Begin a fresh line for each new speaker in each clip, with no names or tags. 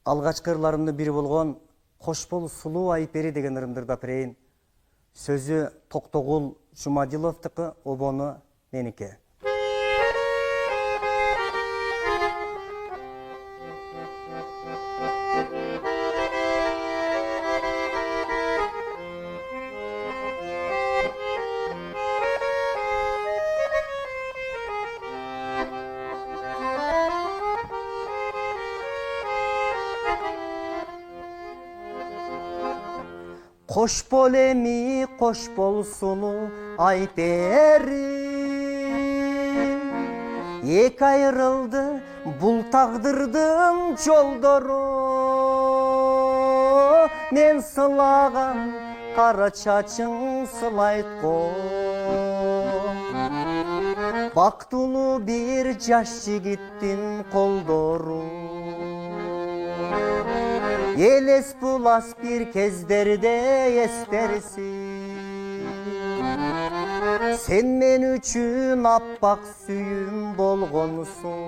Алгачкы ырларымдын бири болгон «Кош бол сулуу айпери» деген ырымдарды апарайын. Сөзү Токтогул Жумадиловдуку, обону меники. Koş bol emi, koş bol sulu ayperi. Eki ayrıldı bul taqdırdın joldoru. Men sılagan kara çaçın sılaytko. Baktulu bir jaş jigittin koldoru. Елес булас bir кездерде естерсин. Sen men üçün аппак сүйүм болгонсуң.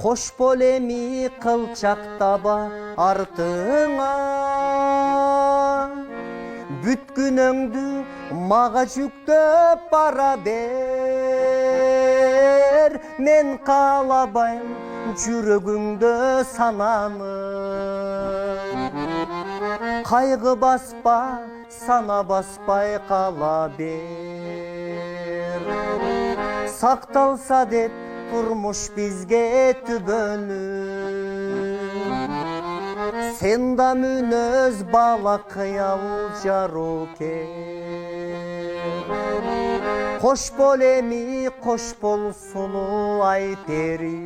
Кош бол эми кылчактаба артыңа. Бүткүнөңдү мага жүктөп бара бер. Мен каалабайм жүрөгүңдө сананы. Кайгы баспа, сана баспай кала бер. Сакталса деп турмуш бизге түбөнү. Sen da münöz bala kıyal jaruke. Koş bol emi, koş bol sulu ayperi.